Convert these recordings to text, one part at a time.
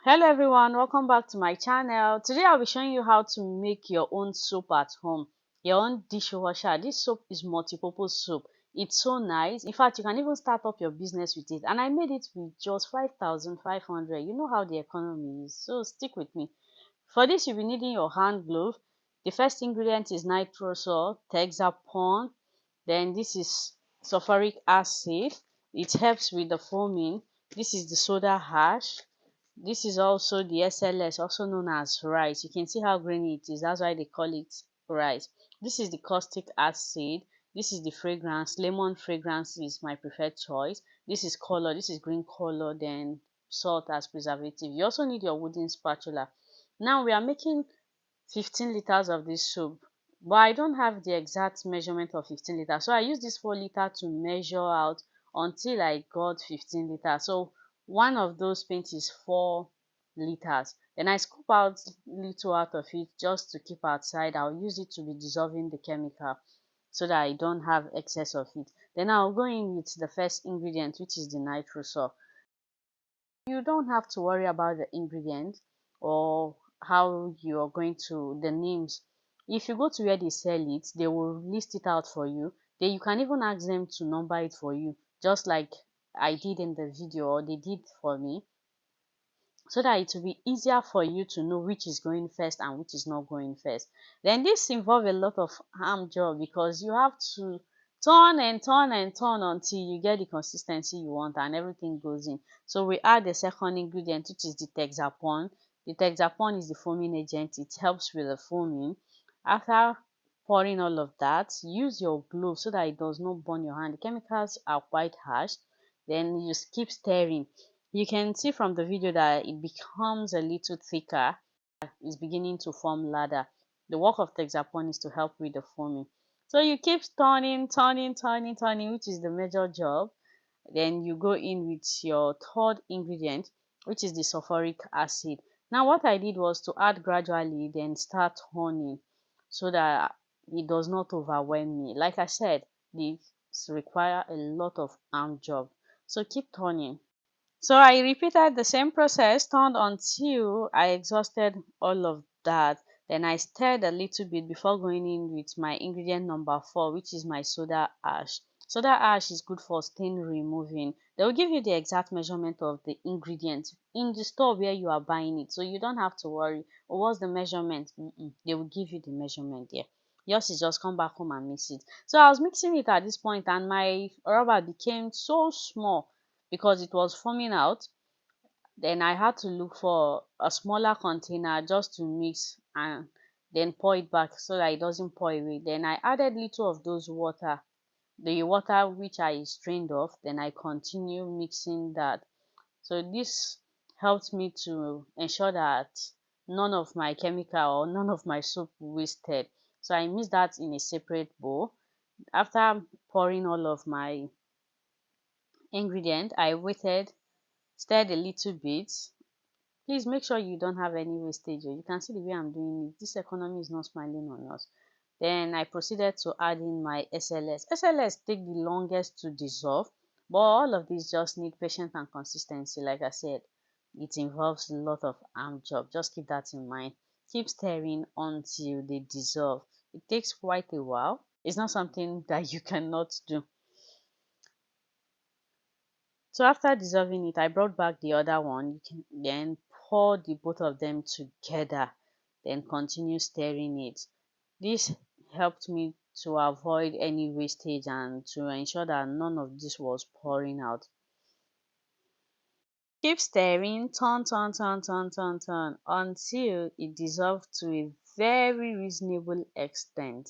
Hello everyone, welcome back to my channel. Today I'll be showing you how to make your own soap at home, your own dishwasher. This soap is multi-purpose soap. It's so nice. In fact, you can even start up your business with it. And I made it with just 5,500. You know how the economy is, so stick with me. For this, you'll be needing your hand glove. The first ingredient is Nitrosol, Texapon. Then this is Sulphuric Acid. It helps with the foaming. This is the soda ash. This is also the SLS, also known as rice. You can see how green it is. That's why they call it rice. This is the caustic acid. This is the fragrance. Lemon fragrance is my preferred choice. This is color. This is green color. Then salt as preservative. You also need your wooden spatula. Now we are making 15 liters of this soup, but I don't have the exact measurement of 15 liters, so I use this 4 liter to measure out until I got 15 liters. So one of those paints is 4 liters. Then I scoop out little out of it just to keep outside. I'll use it to be dissolving the chemical so that I don't have excess of it. Then I'll go in with the first ingredient, which is the nitrosol. You don't have to worry about the ingredient or how you're going to the names. If you go to where they sell it, they will list it out for you. Then you can even ask them to number it for you, just like I did in the video, or they did for me, so that it will be easier for you to know which is going first and which is not going first. Then this involves a lot of arm job because you have to turn and turn and turn until you get the consistency you want and everything goes in. So we add the second ingredient, which is the Texapon. The Texapon is the foaming agent. It helps with the foaming. After pouring all of that, use your glove so that it does not burn your hand. The chemicals are quite harsh. Then you just keep stirring. You can see from the video that it becomes a little thicker. It's beginning to form ladder. The work of Texapon is to help with the foaming. So you keep turning, turning, turning, turning, which is the major job. Then you go in with your third ingredient, which is the sulfuric acid. Now what I did was to add gradually, then start turning so that it does not overwhelm me. Like I said, this require a lot of arm job. So keep turning. So I repeated the same process, turned until I exhausted all of that. Then I stirred a little bit before going in with my ingredient number 4, which is my soda ash. Soda ash is good for stain removing. They will give you the exact measurement of the ingredients in the store where you are buying it. So you don't have to worry, oh, what's the measurement? They will give you the measurement there. Yours is just come back home and mix it. So I was mixing it at this point and my rubber became so small because it was foaming out. Then I had to look for a smaller container just to mix and then pour it back so that it doesn't pour away. Then I added little of those water, the water which I strained off. Then I continue mixing that. So this helped me to ensure that none of my chemical or none of my soap wasted. So I mixed that in a separate bowl. After pouring all of my ingredient, I waited, stirred a little bit. Please make sure you don't have any wastage. You can see the way I'm doing it. This economy is not smiling on us. Then I proceeded to add in my SLS. SLS take the longest to dissolve, but all of these just need patience and consistency. Like I said, it involves a lot of arm job. Just keep that in mind. Keep stirring until they dissolve. It takes quite a while. It's not something that you cannot do. So after dissolving it, I brought back the other one. You can then pour the both of them together, then continue stirring it. This helped me to avoid any wastage and to ensure that none of this was pouring out. Keep stirring, turn, turn, turn, turn, turn, turn until it dissolves to a very reasonable extent.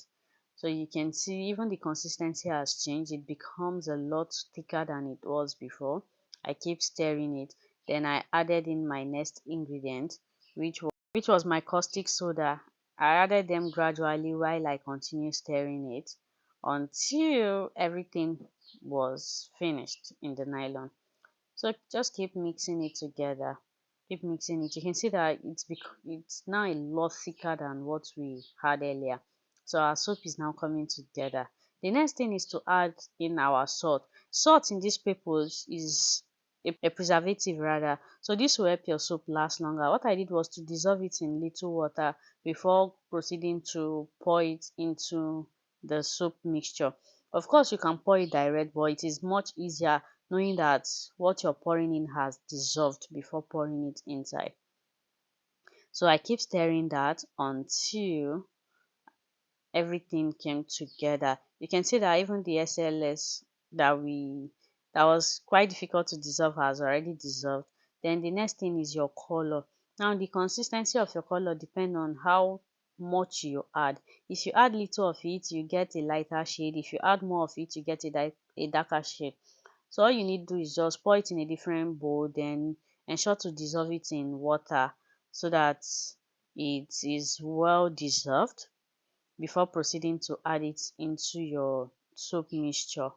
So you can see even the consistency has changed. It becomes a lot thicker than it was before. I keep stirring it. Then I added in my next ingredient, which was my caustic soda. I added them gradually while I continue stirring it until everything was finished in the nylon. So just keep mixing it together. Keep mixing it. You can see that it's now a lot thicker than what we had earlier. So our soap is now coming together. The next thing is to add in our salt. Salt in this purpose is a preservative rather. So this will help your soap last longer. What I did was to dissolve it in little water before proceeding to pour it into the soap mixture. Of course, you can pour it direct, but it is much easier knowing that what you're pouring in has dissolved before pouring it inside. So I keep stirring that until everything came together. You can see that even the SLS that was quite difficult to dissolve has already dissolved. Then the next thing is your color. Now the consistency of your color depends on how much you add. If you add little of it, you get a lighter shade. If you add more of it, you get a darker shade. So all you need to do is just pour it in a different bowl, then ensure to dissolve it in water so that it is well dissolved before proceeding to add it into your soap mixture.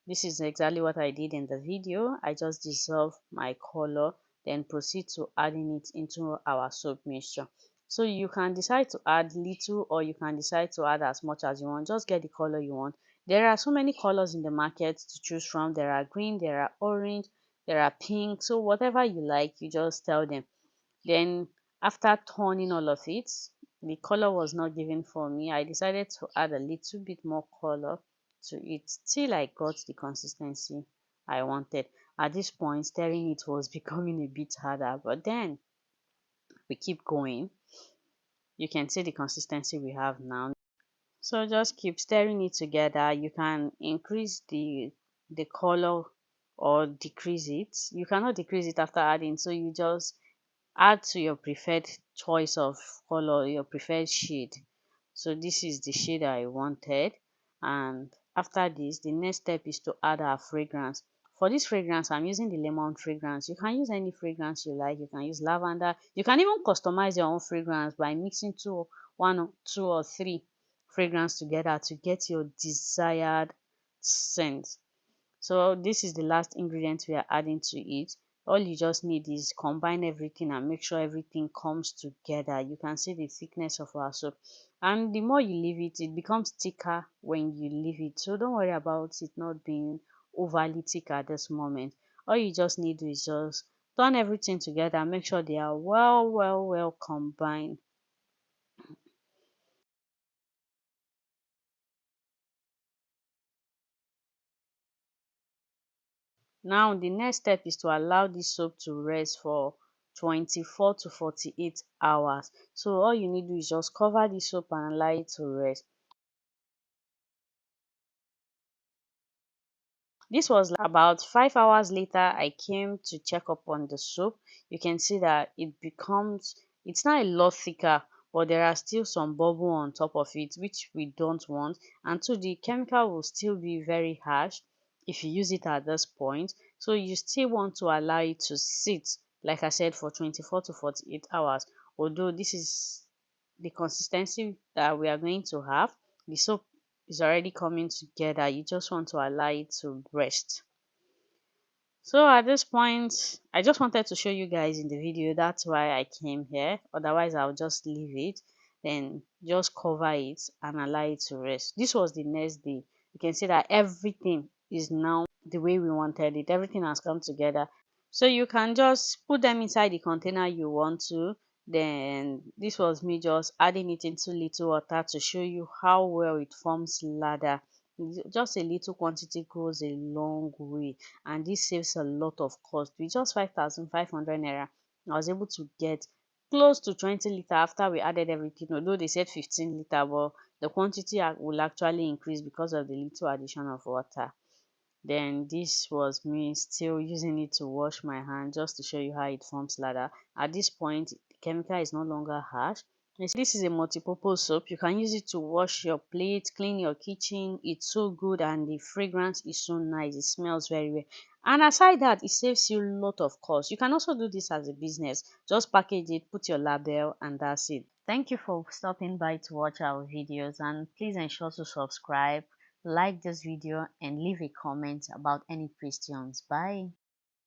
This is exactly what I did in the video. I just dissolve my color, then proceed to adding it into our soap mixture. So you can decide to add little or you can decide to add as much as you want. Just get the color you want. There are so many colors in the market to choose from. There are green, there are orange, there are pink. So whatever you like, you just tell them. Then after turning all of it, the color was not given for me. I decided to add a little bit more color to it till I got the consistency I wanted. At this point, stirring it was becoming a bit harder, but then we keep going. You can see the consistency we have now. So just keep stirring it together. You can increase the color or decrease it. You cannot decrease it after adding, so you just add to your preferred choice of color, your preferred shade. So this is the shade I wanted, and after this the next step is to add our fragrance. For this fragrance I'm using the lemon fragrance. You can use any fragrance you like. You can use lavender. You can even customize your own fragrance by mixing two or three fragrance together to get your desired scent. So this is the last ingredient we are adding to it. All you just need is combine everything and make sure everything comes together. You can see the thickness of our soap, and the more you leave it, it becomes thicker when you leave it. So don't worry about it not being overly thick at this moment. All you just need to is just turn everything together, make sure they are well combined. Now the next step is to allow this soap to rest for 24 to 48 hours. So all you need to do is just cover the soap and allow it to rest. This was about 5 hours later. I came to check up on the soap. You can see that it's not a lot thicker, but there are still some bubble on top of it, which we don't want. And so the chemical will still be very harsh if you use it at this point. So you still want to allow it to sit, like I said, for 24 to 48 hours. Although this is the consistency that we are going to have, the soap is already coming together. You just want to allow it to rest. So at this point, I just wanted to show you guys in the video. That's why I came here. Otherwise, I'll just leave it, then just cover it and allow it to rest. This was the next day. You can see that everything is now the way we wanted it. Everything has come together. So you can just put them inside the container you want to. Then this was me just adding it into little water to show you how well it forms lather. Just a little quantity goes a long way, and this saves a lot of cost. With just 5,500 naira, I was able to get close to 20 litre after we added everything. Although they said 15 litre, but the quantity will actually increase because of the little addition of water. Then this was me still using it to wash my hand just to show you how it forms lather. At this point, the chemical is no longer harsh. This is a multi-purpose soap. You can use it to wash your plate, clean your kitchen. It's so good and the fragrance is so nice. It smells very well. And aside that, it saves you a lot of cost. You can also do this as a business. Just package it, put your label, and that's it. Thank you for stopping by to watch our videos, and please ensure to subscribe, like this video, and leave a comment about any questions. Bye.